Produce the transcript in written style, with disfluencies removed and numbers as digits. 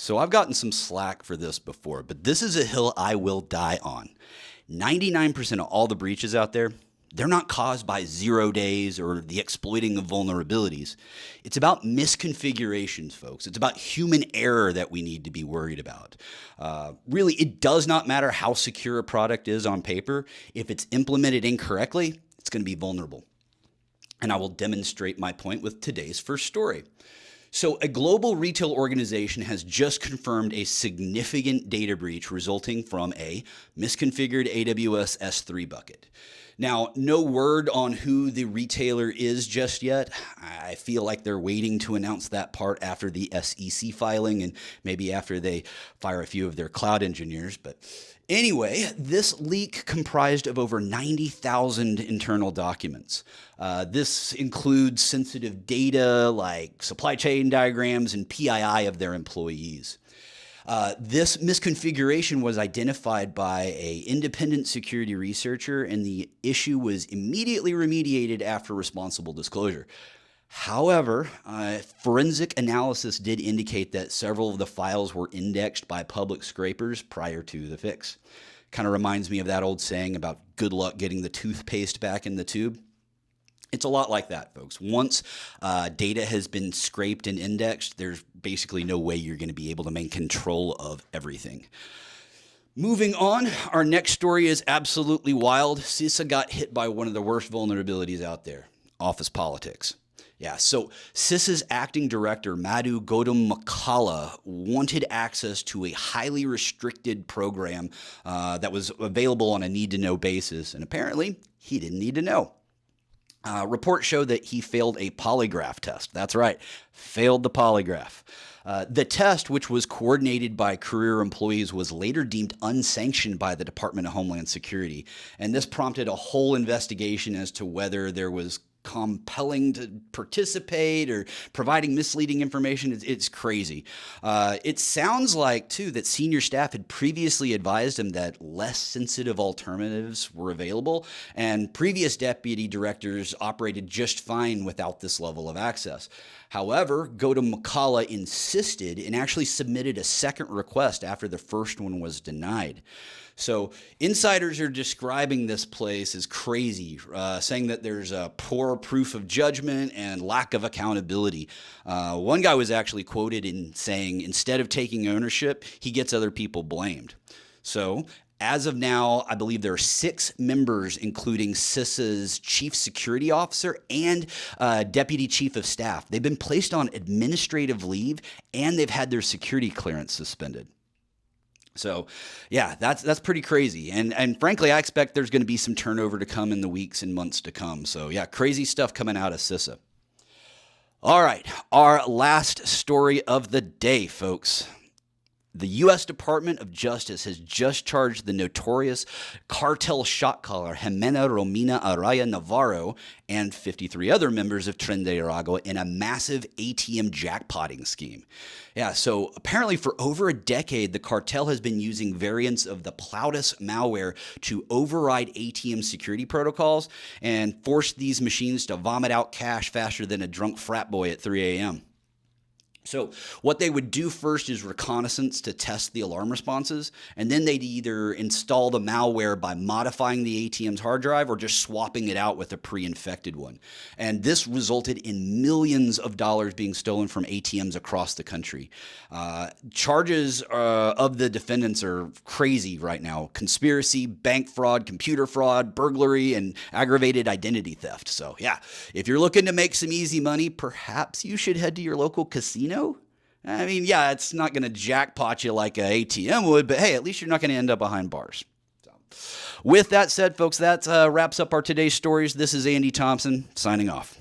So I've gotten some slack for this before, but this is a hill I will die on. 99% of all the breaches out there, they're not caused by 0 days or the exploiting of vulnerabilities. It's about misconfigurations, folks. It's about human error that we need to be worried about. Really, it does not matter how secure a product is on paper. If it's implemented incorrectly, it's going to be vulnerable. And I will demonstrate my point with today's first story. So a global retail organization has just confirmed a significant data breach resulting from a misconfigured AWS S3 bucket. Now, no word on who the retailer is just yet. I feel like they're waiting to announce that part after the SEC filing and maybe after they fire a few of their cloud engineers. But anyway, this leak comprised of over 90,000 internal documents. This includes sensitive data like supply chain diagrams and PII of their employees. This misconfiguration was identified by an independent security researcher, and the issue was immediately remediated after responsible disclosure. However, forensic analysis did indicate that several of the files were indexed by public scrapers prior to the fix. Kind of reminds me of that old saying about good luck getting the toothpaste back in the tube. It's a lot like that, folks. Once data has been scraped and indexed, there's basically no way you're going to be able to maintain control of everything. Moving on, our next story is absolutely wild. CISA got hit by one of the worst vulnerabilities out there, office politics. Yeah, so CISA's acting director, Madhu Gautam Makala, wanted access to a highly restricted program that was available on a need-to-know basis, and apparently he didn't need to know. Reports show that he failed a polygraph test. That's right, failed the polygraph. The test, which was coordinated by career employees, was later deemed unsanctioned by the Department of Homeland Security. And this prompted a whole investigation as to whether there was compelling to participate or providing misleading information. It's crazy. It sounds like, too, that senior staff had previously advised him that less sensitive alternatives were available, and previous deputy directors operated just fine without this level of access. However, Gautam Makala insisted and actually submitted a second request after the first one was denied. So insiders are describing this place as crazy, saying that there's a poor proof of judgment and lack of accountability. One guy was actually quoted in saying, instead of taking ownership, he gets other people blamed. So as of now, I believe there are 6 members, including CISA's chief security officer and deputy chief of staff. They've been placed on administrative leave, and they've had their security clearance suspended. So, yeah, that's pretty crazy. And frankly, I expect there's going to be some turnover to come in the weeks and months to come. So, yeah, crazy stuff coming out of CISA. All right, our last story of the day, folks. The U.S. Department of Justice has just charged the notorious cartel shot caller Jimena Romina Araya Navarro and 53 other members of Tren de Aragua in a massive ATM jackpotting scheme. Yeah, so apparently for over a decade, the cartel has been using variants of the Ploutus malware to override ATM security protocols and force these machines to vomit out cash faster than a drunk frat boy at 3 a.m. So what they would do first is reconnaissance to test the alarm responses, and then they'd either install the malware by modifying the ATM's hard drive or just swapping it out with a pre-infected one. And this resulted in millions of dollars being stolen from ATMs across the country. Charges of the defendants are crazy right now: conspiracy, bank fraud, computer fraud, burglary, and aggravated identity theft. So yeah, if you're looking to make some easy money, perhaps you should head to your local casino. I mean, yeah, it's not going to jackpot you like an ATM would, but hey, at least you're not going to end up behind bars. So, with that said, folks, that wraps up our today's stories. This is Andy Thompson signing off.